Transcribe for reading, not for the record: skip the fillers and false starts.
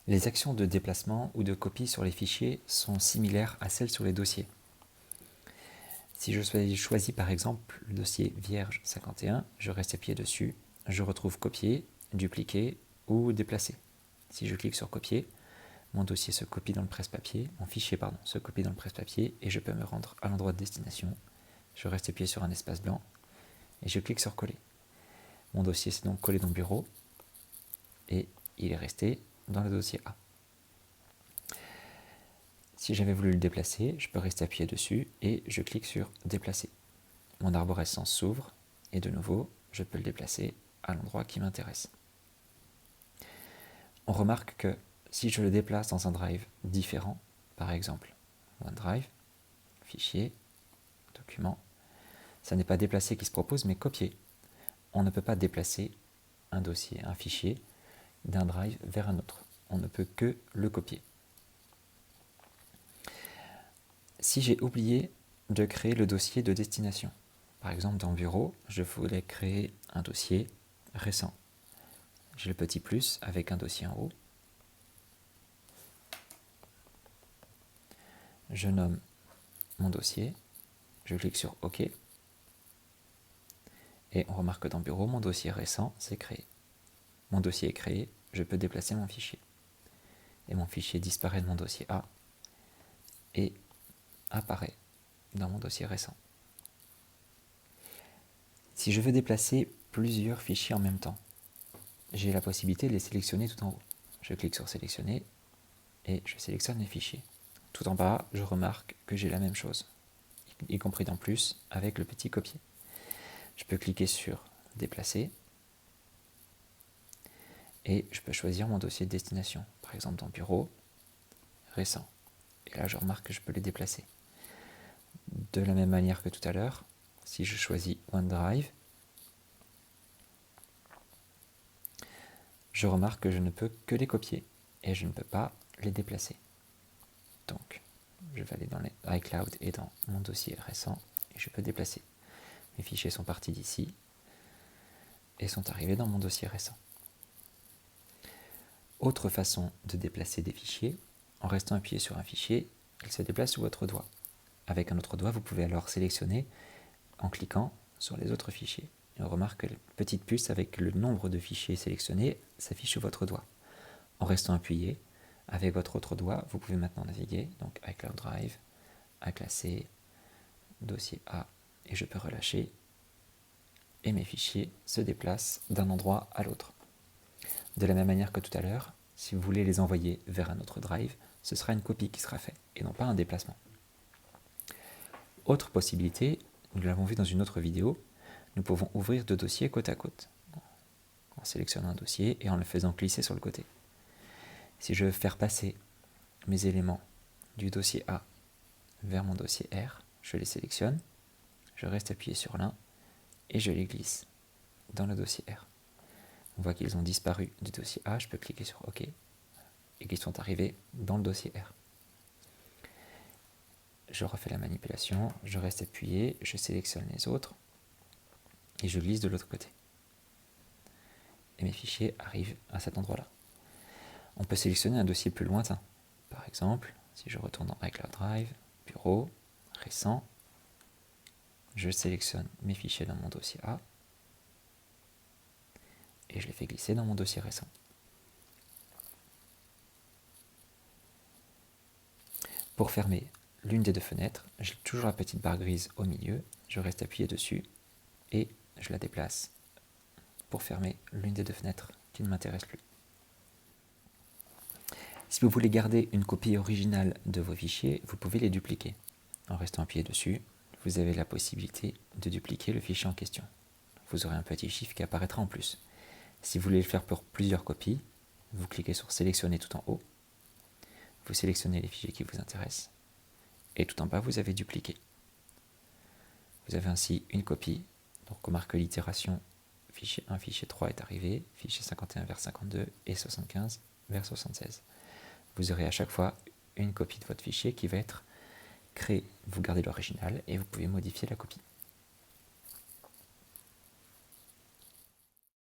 Les actions de déplacement ou de copie sur les fichiers sont similaires à celles sur les dossiers. Si je choisis par exemple le dossier vierge 51, je reste appuyé dessus, je retrouve copier, dupliquer ou déplacer. Si je clique sur copier, mon dossier se copie dans le presse-papier, mon fichier se copie dans le presse-papier et je peux me rendre à l'endroit de destination. Je reste appuyé sur un espace blanc et je clique sur coller. Mon dossier s'est donc collé dans le bureau et il est resté dans le dossier A. Si j'avais voulu le déplacer, je peux rester appuyé dessus et je clique sur déplacer. Mon arborescence s'ouvre et de nouveau, je peux le déplacer à l'endroit qui m'intéresse. On remarque que si je le déplace dans un drive différent, par exemple OneDrive, fichier, document, ça n'est pas déplacer qui se propose mais copier. On ne peut pas déplacer un dossier, un fichier d'un drive vers un autre. On ne peut que le copier. Si j'ai oublié de créer le dossier de destination, par exemple dans Bureau, je voulais créer un dossier récent. J'ai le petit plus avec un dossier en haut. Je nomme mon dossier, je clique sur OK. Et on remarque que dans Bureau, mon dossier récent s'est créé. Mon dossier est créé, je peux déplacer mon fichier. Et mon fichier disparaît de mon dossier A et apparaît dans mon dossier récent. Si je veux déplacer plusieurs fichiers en même temps, j'ai la possibilité de les sélectionner tout en haut. Je clique sur sélectionner et je sélectionne les fichiers. Tout en bas, je remarque que j'ai la même chose, y compris dans plus avec le petit copier. Je peux cliquer sur déplacer et je peux choisir mon dossier de destination. Par exemple dans bureau, récent. Et là, je remarque que je peux les déplacer. De la même manière que tout à l'heure, si je choisis OneDrive, je remarque que je ne peux que les copier et je ne peux pas les déplacer. Donc, je vais aller dans les iCloud et dans mon dossier récent et je peux déplacer. Mes fichiers sont partis d'ici et sont arrivés dans mon dossier récent. Autre façon de déplacer des fichiers, en restant appuyé sur un fichier, il se déplace sous votre doigt. Avec un autre doigt, vous pouvez alors sélectionner en cliquant sur les autres fichiers. Et on remarque que la petite puce avec le nombre de fichiers sélectionnés s'affiche sous votre doigt. En restant appuyé, avec votre autre doigt, vous pouvez maintenant naviguer, donc iCloud Drive, à classer, dossier A, et je peux relâcher, et mes fichiers se déplacent d'un endroit à l'autre. De la même manière que tout à l'heure, si vous voulez les envoyer vers un autre drive, ce sera une copie qui sera faite, et non pas un déplacement. Autre possibilité, nous l'avons vu dans une autre vidéo, nous pouvons ouvrir deux dossiers côte à côte, en sélectionnant un dossier et en le faisant glisser sur le côté. Si je veux faire passer mes éléments du dossier A vers mon dossier R, je les sélectionne, je reste appuyé sur l'un et je les glisse dans le dossier R. On voit qu'ils ont disparu du dossier A, je peux cliquer sur OK et qu'ils sont arrivés dans le dossier R. Je refais la manipulation, je reste appuyé, je sélectionne les autres et je glisse de l'autre côté. Et mes fichiers arrivent à cet endroit-là. On peut sélectionner un dossier plus lointain. Par exemple, si je retourne dans iCloud Drive, Bureau, Récent, je sélectionne mes fichiers dans mon dossier A et je les fais glisser dans mon dossier récent. Pour fermer l'une des deux fenêtres, j'ai toujours la petite barre grise au milieu, je reste appuyé dessus et je la déplace pour fermer l'une des deux fenêtres qui ne m'intéresse plus. Si vous voulez garder une copie originale de vos fichiers, vous pouvez les dupliquer. En restant appuyé dessus, vous avez la possibilité de dupliquer le fichier en question. Vous aurez un petit chiffre qui apparaîtra en plus. Si vous voulez le faire pour plusieurs copies, vous cliquez sur sélectionner tout en haut, vous sélectionnez les fichiers qui vous intéressent, et tout en bas vous avez dupliqué. Vous avez ainsi une copie, donc on marque l'itération fichier 1, fichier 3 est arrivé, fichier 51 vers 52 et 75 vers 76. Vous aurez à chaque fois une copie de votre fichier qui va être créée. Vous gardez l'original et vous pouvez modifier la copie.